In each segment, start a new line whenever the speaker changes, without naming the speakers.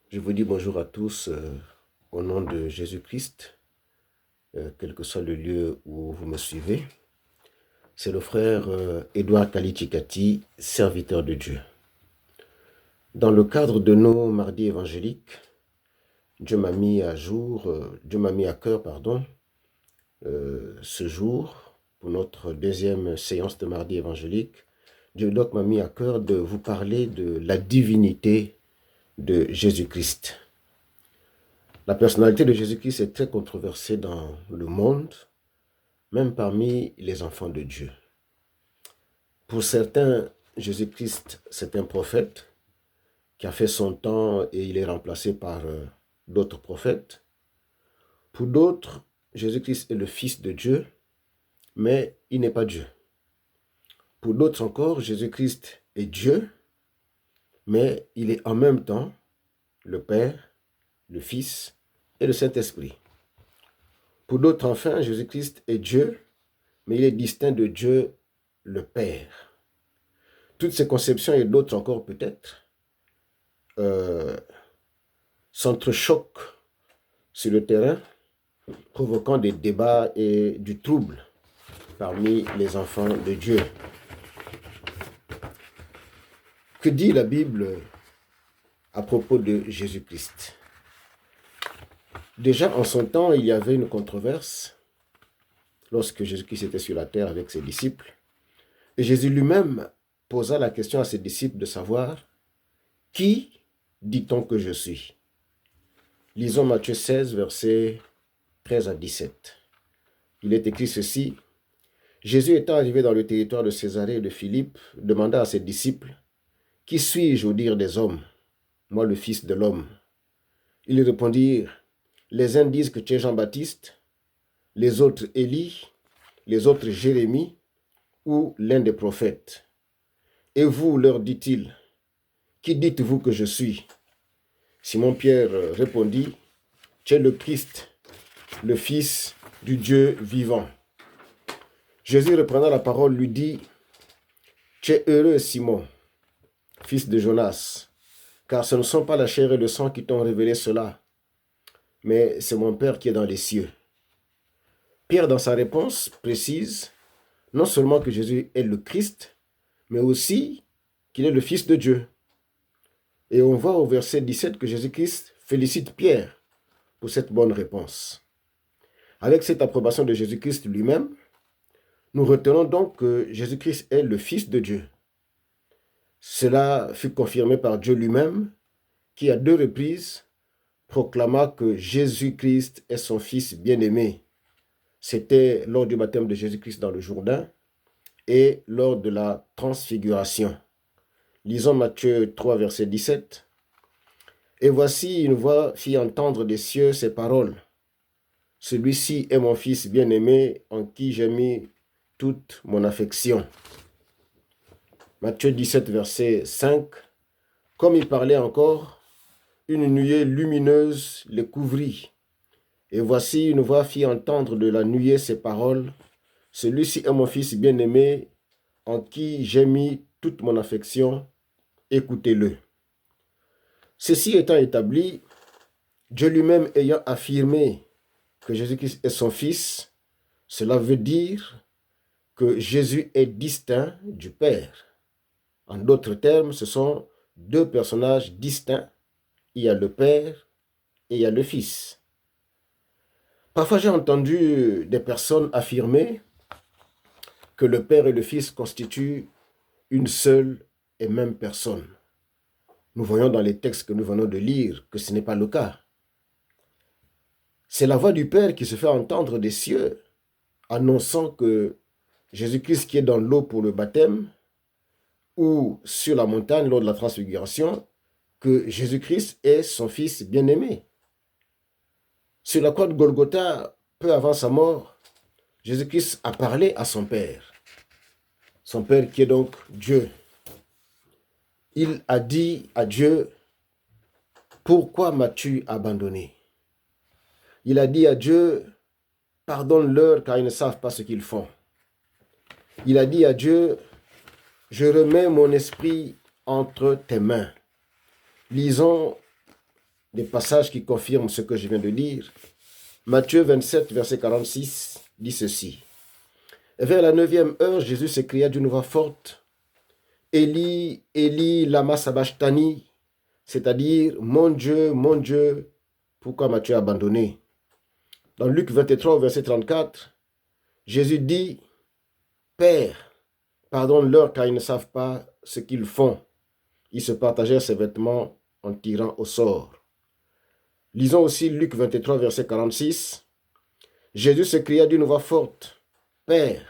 Je vous dis bonjour à tous au nom de Jésus-Christ, quel que soit le lieu où vous me suivez. C'est le frère Édouard Kalichikati, serviteur de Dieu. Dans le cadre de nos mardis évangéliques, Dieu m'a mis à cœur, ce jour, pour notre deuxième séance de mardi évangélique. Dieu donc m'a mis à cœur de vous parler de la divinité de Jésus-Christ. La personnalité de Jésus-Christ est très controversée dans le monde, même parmi les enfants de Dieu. Pour certains, Jésus-Christ, c'est un prophète qui a fait son temps et il est remplacé par d'autres prophètes. Pour d'autres, Jésus-Christ est le Fils de Dieu, mais il n'est pas Dieu. Pour d'autres encore, Jésus-Christ est Dieu, mais il est en même temps le Père, le Fils et le Saint-Esprit. Pour d'autres, enfin, Jésus-Christ est Dieu, mais il est distinct de Dieu le Père. Toutes ces conceptions et d'autres encore peut-être s'entrechoquent sur le terrain, provoquant des débats et du trouble parmi les enfants de Dieu. Que dit la Bible à propos de Jésus-Christ? Déjà en son temps, il y avait une controverse lorsque Jésus-Christ était sur la terre avec ses disciples. Et Jésus lui-même posa la question à ses disciples de savoir « Qui dit-on que je suis ?» Lisons Matthieu 16, versets 13 à 17. Il est écrit ceci. Jésus étant arrivé dans le territoire de Césarée et de Philippe, demanda à ses disciples, « Qui suis-je au dire des hommes, moi le Fils de l'homme ?» Ils répondirent, « Les uns disent que tu es Jean-Baptiste, les autres Élie, les autres Jérémie ou l'un des prophètes. Et vous, leur dit-il, qui dites-vous que je suis ?» Simon-Pierre répondit, « Tu es le Christ, le Fils du Dieu vivant. » Jésus reprenant la parole lui dit, « Tu es heureux, Simon, fils de Jonas, car ce ne sont pas la chair et le sang qui t'ont révélé cela, mais c'est mon Père qui est dans les cieux. » Pierre, dans sa réponse, précise non seulement que Jésus est le Christ, mais aussi qu'il est le Fils de Dieu. Et on voit au verset 17 que Jésus-Christ félicite Pierre pour cette bonne réponse. Avec cette approbation de Jésus-Christ lui-même, nous retenons donc que Jésus-Christ est le Fils de Dieu. Cela fut confirmé par Dieu lui-même, qui à 2 reprises proclama que Jésus-Christ est son Fils bien-aimé. C'était lors du baptême de Jésus-Christ dans le Jourdain et lors de la transfiguration. Lisons Matthieu 3, verset 17. « Et voici une voix fit entendre des cieux ces paroles. Celui-ci est mon Fils bien-aimé en qui j'ai mis toute mon affection. » Matthieu 17, verset 5. « Comme il parlait encore, une nuée lumineuse les couvrit. Et voici une voix fit entendre de la nuée ces paroles. Celui-ci est mon Fils bien-aimé en qui j'ai mis toute mon affection. Écoutez-le. » Ceci étant établi, Dieu lui-même ayant affirmé que Jésus-Christ est son Fils, cela veut dire que Jésus est distinct du Père. En d'autres termes, ce sont 2 personnages distincts. Il y a le Père et il y a le Fils. Parfois, j'ai entendu des personnes affirmer que le Père et le Fils constituent une seule et même personne. Nous voyons dans les textes que nous venons de lire que ce n'est pas le cas. C'est la voix du Père qui se fait entendre des cieux, annonçant que Jésus-Christ qui est dans l'eau pour le baptême, ou sur la montagne lors de la transfiguration, que Jésus-Christ est son Fils bien-aimé. Sur la croix de Golgotha, peu avant sa mort, Jésus-Christ a parlé à son Père qui est donc Dieu. Il a dit à Dieu, « Pourquoi m'as-tu abandonné ?» Il a dit à Dieu, « Pardonne-leur car ils ne savent pas ce qu'ils font. » Il a dit à Dieu, « Je remets mon esprit entre tes mains. » Lisons des passages qui confirment ce que je viens de lire. Matthieu 27, verset 46, dit ceci. « Vers la 9e heure, Jésus s'écria d'une voix forte, « Élie, Élie, lama sabachthani » c'est-à-dire « Mon Dieu, pourquoi m'as-tu abandonné » Dans Luc 23, verset 34, Jésus dit « Père, pardonne-leur car ils ne savent pas ce qu'ils font. » Ils se partagèrent ses vêtements en tirant au sort. Lisons aussi Luc 23, verset 46. Jésus s'écria d'une voix forte, « Père,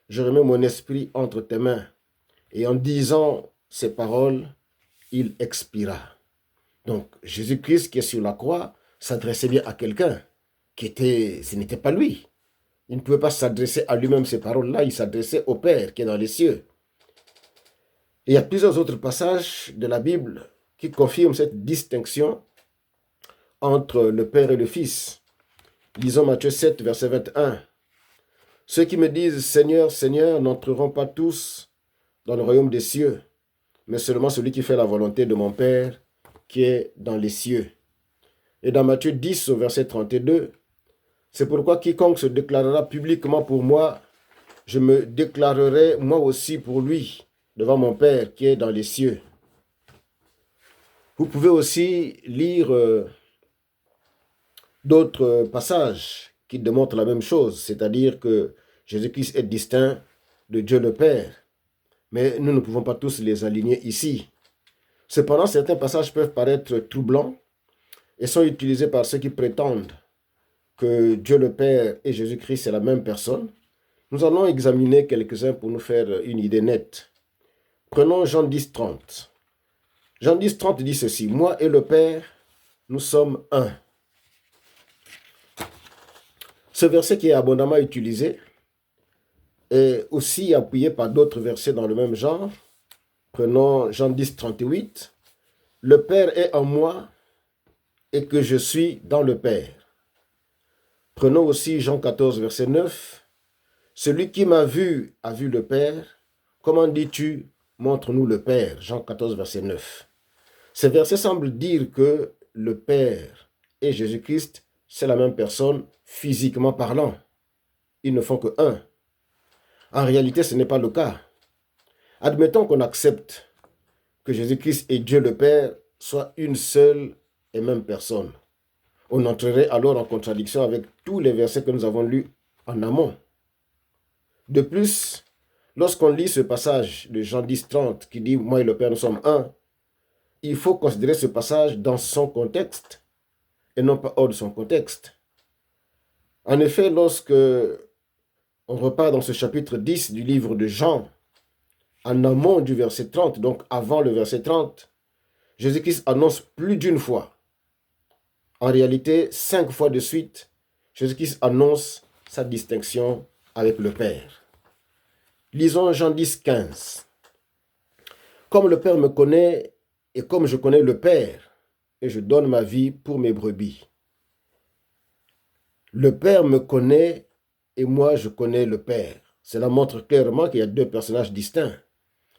je remets mon esprit entre tes mains. » Et en disant ces paroles, il expira. Donc, Jésus-Christ qui est sur la croix s'adressait bien à quelqu'un ce n'était pas lui. Il ne pouvait pas s'adresser à lui-même ces paroles-là, il s'adressait au Père qui est dans les cieux. Et il y a plusieurs autres passages de la Bible qui confirment cette distinction entre le Père et le Fils. Lisons Matthieu 7, verset 21. « Ceux qui me disent Seigneur, Seigneur n'entreront pas tous dans le royaume des cieux, mais seulement celui qui fait la volonté de mon Père qui est dans les cieux. » Et dans Matthieu 10, au verset 32, « C'est pourquoi quiconque se déclarera publiquement pour moi, je me déclarerai moi aussi pour lui, devant mon Père qui est dans les cieux. » Vous pouvez aussi lire d'autres passages qui démontrent la même chose, c'est-à-dire que Jésus-Christ est distinct de Dieu le Père. Mais nous ne pouvons pas tous les aligner ici. Cependant, certains passages peuvent paraître troublants et sont utilisés par ceux qui prétendent que Dieu le Père et Jésus-Christ c'est la même personne. Nous allons examiner quelques-uns pour nous faire une idée nette. Prenons Jean 10, 30. Jean 10, 30 dit ceci, « Moi et le Père, nous sommes un. » Ce verset qui est abondamment utilisé est aussi appuyé par d'autres versets dans le même genre. Prenons Jean 10, 38. « Le Père est en moi et que je suis dans le Père. » Prenons aussi Jean 14, verset 9. « Celui qui m'a vu a vu le Père. Comment dis-tu, montre-nous le Père » Jean 14, verset 9. Ces versets semblent dire que le Père et Jésus-Christ, c'est la même personne physiquement parlant. Ils ne font que un. En réalité, ce n'est pas le cas. Admettons qu'on accepte que Jésus-Christ et Dieu le Père soient une seule et même personne. On entrerait alors en contradiction avec tous les versets que nous avons lus en amont. De plus, lorsqu'on lit ce passage de Jean 10, 30 qui dit « Moi et le Père, nous sommes un », il faut considérer ce passage dans son contexte et non pas hors de son contexte. En effet, lorsque on repart dans ce chapitre 10 du livre de Jean, en amont du verset 30, donc avant le verset 30, Jésus-Christ annonce plus d'une fois, en réalité 5 fois de suite, Jésus-Christ annonce sa distinction avec le Père. Lisons Jean 10, 15. « Comme le Père me connaît et comme je connais le Père, et je donne ma vie pour mes brebis. » Le Père me connaît et moi je connais le Père. Cela montre clairement qu'il y a deux personnages distincts.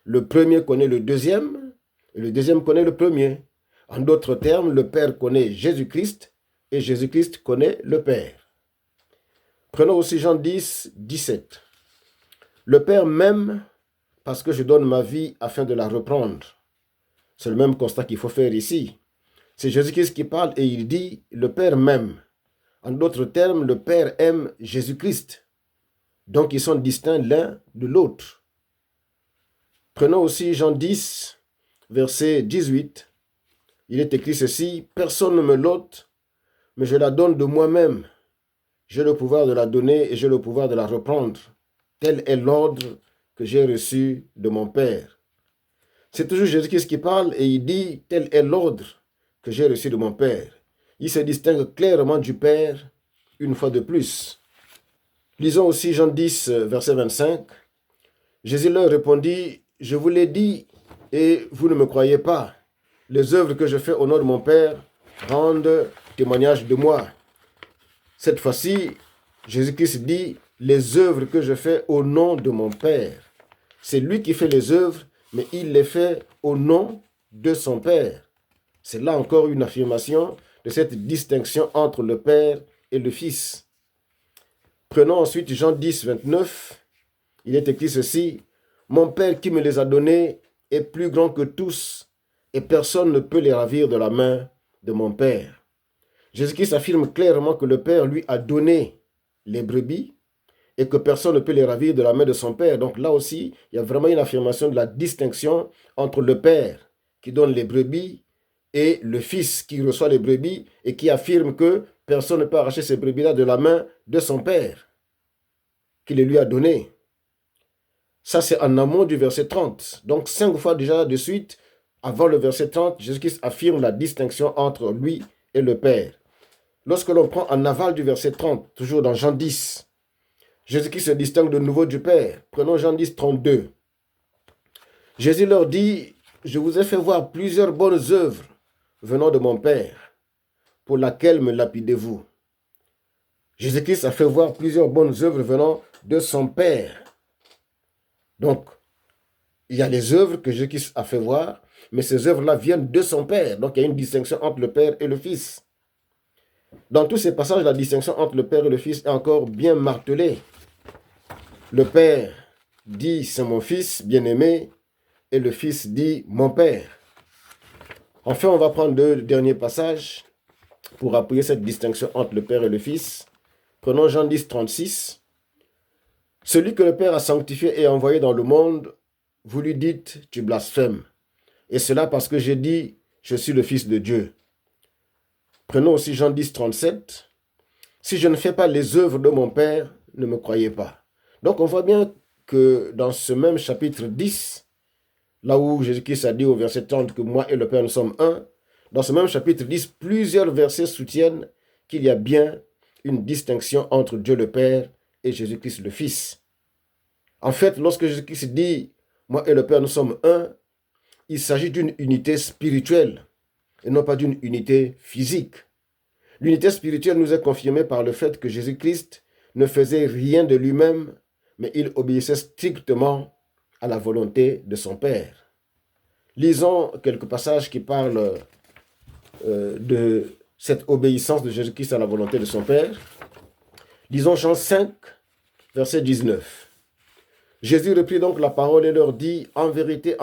Le premier connaît le deuxième et le deuxième connaît le premier. En d'autres termes, le Père connaît Jésus-Christ et Jésus-Christ connaît le Père. Prenons aussi Jean 10, 17. « Le Père m'aime parce que je donne ma vie afin de la reprendre. » C'est le même constat qu'il faut faire ici. C'est Jésus-Christ qui parle et il dit « Le Père m'aime ». En d'autres termes, le Père aime Jésus-Christ. Donc, ils sont distincts l'un de l'autre. Prenons aussi Jean 10, verset 18. Il est écrit ceci, « Personne ne me l'ôte, mais je la donne de moi-même. J'ai le pouvoir de la donner et j'ai le pouvoir de la reprendre. Tel est l'ordre que j'ai reçu de mon Père. » C'est toujours Jésus-Christ qui parle et il dit, « Tel est l'ordre que j'ai reçu de mon Père. » Il se distingue clairement du Père une fois de plus. Lisons aussi Jean 10, verset 25. Jésus leur répondit, « Je vous l'ai dit et vous ne me croyez pas. Les œuvres que je fais au nom de mon Père rendent témoignage de moi. » Cette fois-ci, Jésus-Christ dit, « Les œuvres que je fais au nom de mon Père. » C'est lui qui fait les œuvres, mais il les fait au nom de son Père. C'est là encore une affirmation de cette distinction entre le Père et le Fils. Prenons ensuite Jean 10, 29. Il est écrit ceci: « Mon Père qui me les a donnés est plus grand que tous, et personne ne peut les ravir de la main de mon Père. » Jésus-Christ affirme clairement que le Père lui a donné les brebis et que personne ne peut les ravir de la main de son Père. Donc là aussi, il y a vraiment une affirmation de la distinction entre le Père qui donne les brebis et le Fils qui reçoit les brebis et qui affirme que personne ne peut arracher ces brebis-là de la main de son Père qui les lui a données. Ça, c'est en amont du verset 30. Donc 5 fois déjà de suite, avant le verset 30, Jésus-Christ affirme la distinction entre lui et le Père. Lorsque l'on prend en aval du verset 30, toujours dans Jean 10, Jésus-Christ se distingue de nouveau du Père. Prenons Jean 10, 32. Jésus leur dit: « Je vous ai fait voir plusieurs bonnes œuvres venant de mon Père, pour laquelle me lapidez-vous ?» Jésus-Christ a fait voir plusieurs bonnes œuvres venant de son Père. Donc, il y a les œuvres que Jésus-Christ a fait voir, mais ces œuvres-là viennent de son Père. Donc, il y a une distinction entre le Père et le Fils. Dans tous ces passages, la distinction entre le Père et le Fils est encore bien martelée. Le Père dit: « C'est mon Fils bien-aimé », et le Fils dit: « Mon Père ». Enfin, on va prendre 2 derniers passages pour appuyer cette distinction entre le Père et le Fils. Prenons Jean 10, 36. « Celui que le Père a sanctifié et envoyé dans le monde, vous lui dites: tu blasphèmes. Et cela parce que j'ai dit: je suis le Fils de Dieu. » Prenons aussi Jean 10, 37. « Si je ne fais pas les œuvres de mon Père, ne me croyez pas. » Donc on voit bien que dans ce même chapitre 10, là où Jésus-Christ a dit au verset 30 que moi et le Père nous sommes un, dans ce même chapitre 10, plusieurs versets soutiennent qu'il y a bien une distinction entre Dieu le Père et Jésus-Christ le Fils. En fait, lorsque Jésus-Christ dit « moi et le Père nous sommes un », il s'agit d'une unité spirituelle et non pas d'une unité physique. L'unité spirituelle nous est confirmée par le fait que Jésus-Christ ne faisait rien de lui-même, mais il obéissait strictement à la volonté de son Père. Lisons quelques passages qui parlent de cette obéissance de Jésus-Christ à la volonté de son Père. Lisons Jean 5, verset 19. Jésus reprit donc la parole et leur dit: « En vérité,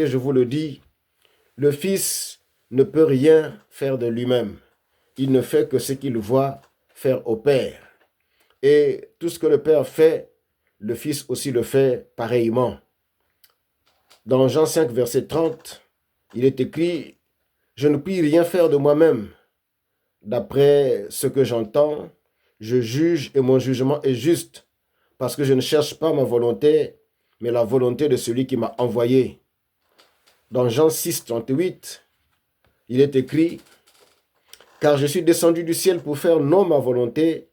je vous le dis, le Fils ne peut rien faire de lui-même. Il ne fait que ce qu'il voit faire au Père. Et tout ce que le Père fait, le Fils aussi le fait pareillement. » Dans Jean 5, verset 30, il est écrit: « Je ne puis rien faire de moi-même. D'après ce que j'entends, je juge et mon jugement est juste, parce que je ne cherche pas ma volonté, mais la volonté de celui qui m'a envoyé. » Dans Jean 6, 38, il est écrit: « Car je suis descendu du ciel pour faire non ma volonté,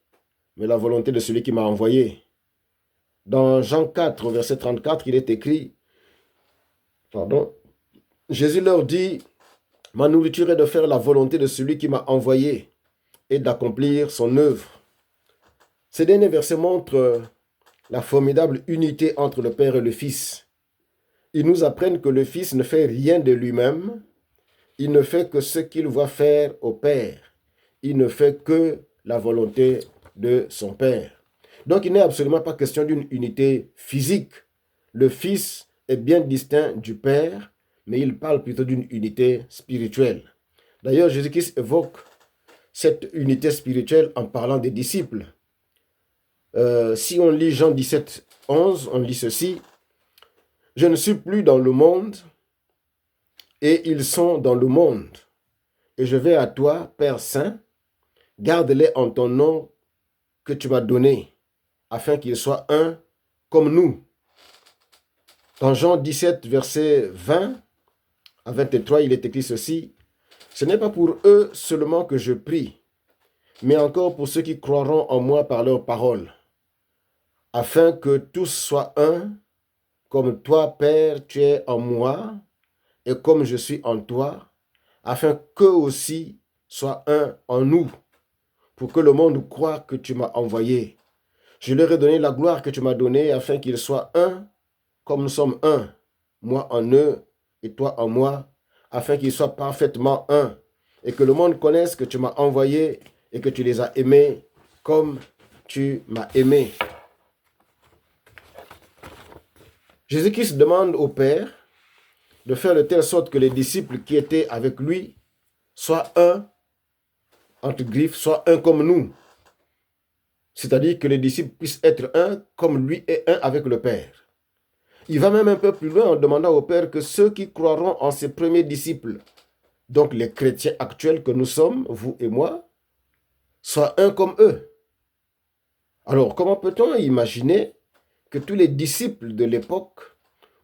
mais la volonté de celui qui m'a envoyé. » Dans Jean 4, verset 34, il est écrit, Jésus leur dit: « Ma nourriture est de faire la volonté de celui qui m'a envoyé et d'accomplir son œuvre. » Ces derniers versets montrent la formidable unité entre le Père et le Fils. Ils nous apprennent que le Fils ne fait rien de lui-même, il ne fait que ce qu'il voit faire au Père. Il ne fait que la volonté de son Père. Donc il n'est absolument pas question d'une unité physique. Le Fils est bien distinct du Père, mais il parle plutôt d'une unité spirituelle. D'ailleurs, Jésus-Christ évoque cette unité spirituelle en parlant des disciples. Si on lit Jean 17, 11, on lit ceci: « Je ne suis plus dans le monde, et ils sont dans le monde. Et je vais à toi, Père Saint, garde-les en ton nom que tu m'as donné, afin qu'ils soient un comme nous. » Dans Jean 17, verset 20 à 23, il est écrit ceci: « Ce n'est pas pour eux seulement que je prie, mais encore pour ceux qui croiront en moi par leur parole, afin que tous soient un, comme toi, Père, tu es en moi, et comme je suis en toi, afin qu'eux aussi soient un en nous, pour que le monde croie que tu m'as envoyé. Je leur ai donné la gloire que tu m'as donnée, afin qu'ils soient un, comme nous sommes un, moi en eux et toi en moi, afin qu'ils soient parfaitement un, et que le monde connaisse que tu m'as envoyé et que tu les as aimés comme tu m'as aimé. Jésus-Christ demande au Père de faire de telle sorte que les disciples qui étaient avec lui soient un, entre griffes, soient un comme nous. C'est-à-dire que les disciples puissent être un comme lui est un avec le Père. Il va même un peu plus loin en demandant au Père que ceux qui croiront en ses premiers disciples, donc les chrétiens actuels que nous sommes, vous et moi, soient un comme eux. Alors, comment peut-on imaginer que tous les disciples de l'époque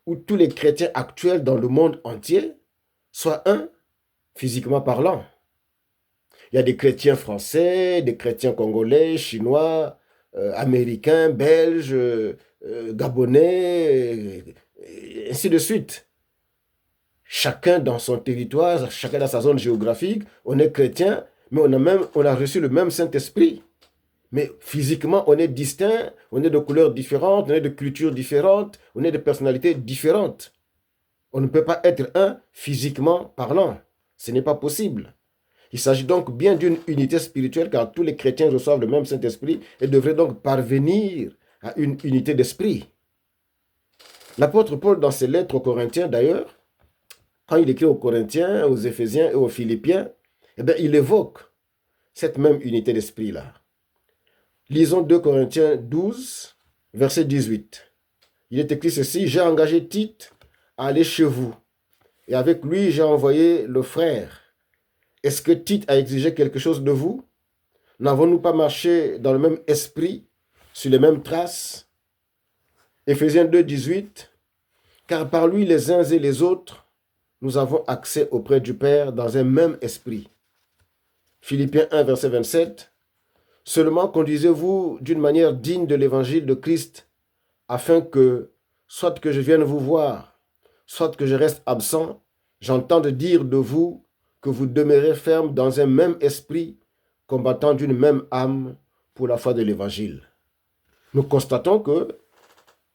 ou tous les chrétiens actuels dans le monde entier soient un, physiquement parlant? Il y a des chrétiens français, des chrétiens congolais, chinois, américains, belges, gabonais, et ainsi de suite. Chacun dans son territoire, chacun dans sa zone géographique, on est chrétien, mais on a reçu le même Saint-Esprit. Mais physiquement, on est distinct, on est de couleurs différentes, on est de cultures différentes, on est de personnalités différentes. On ne peut pas être un physiquement parlant. Ce n'est pas possible. Il s'agit donc bien d'une unité spirituelle car tous les chrétiens reçoivent le même Saint-Esprit et devraient donc parvenir à une unité d'esprit. L'apôtre Paul, dans ses lettres aux Corinthiens d'ailleurs, quand il écrit aux Corinthiens, aux Éphésiens et aux Philippiens, il évoque cette même unité d'esprit-là. Lisons 2 Corinthiens 12, verset 18. Il est écrit ceci: « J'ai engagé Tite à aller chez vous, et avec lui j'ai envoyé le frère. Est-ce que Tite a exigé quelque chose de vous? N'avons-nous pas marché dans le même esprit, sur les mêmes traces? » Éphésiens 2, 18. « Car par lui les uns et les autres, nous avons accès auprès du Père dans un même esprit. » Philippiens 1, verset 27. « Seulement conduisez-vous d'une manière digne de l'évangile de Christ, afin que, soit que je vienne vous voir, soit que je reste absent, j'entende dire de vous que vous demeurez ferme dans un même esprit, combattant d'une même âme pour la foi de l'évangile. » Nous constatons que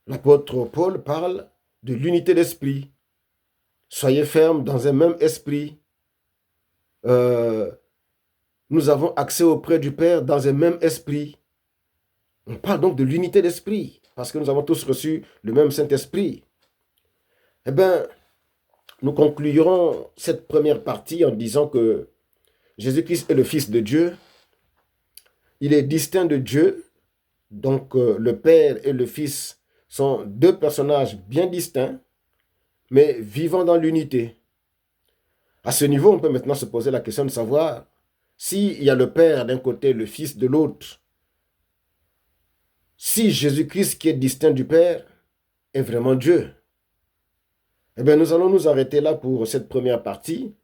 l'apôtre Paul parle de l'unité d'esprit. Soyez fermes dans un même esprit. Nous avons accès auprès du Père dans un même esprit. On parle donc de l'unité d'esprit, parce que nous avons tous reçu le même Saint-Esprit. Eh bien, nous conclurons cette première partie en disant que Jésus-Christ est le Fils de Dieu. Il est distinct de Dieu. Donc, le Père et le Fils sont deux personnages bien distincts, mais vivant dans l'unité. À ce niveau, on peut maintenant se poser la question de savoir s'il y a le Père d'un côté, le Fils de l'autre, si Jésus-Christ qui est distinct du Père est vraiment Dieu. Eh bien, nous allons nous arrêter là pour cette première partie.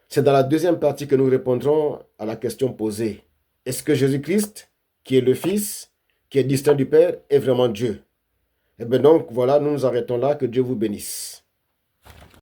C'est dans la deuxième partie que nous répondrons à la question posée. Est-ce que Jésus-Christ, qui est le Fils, qui est distinct du Père, est vraiment Dieu? Eh bien donc, voilà, nous nous arrêtons là. Que Dieu vous bénisse.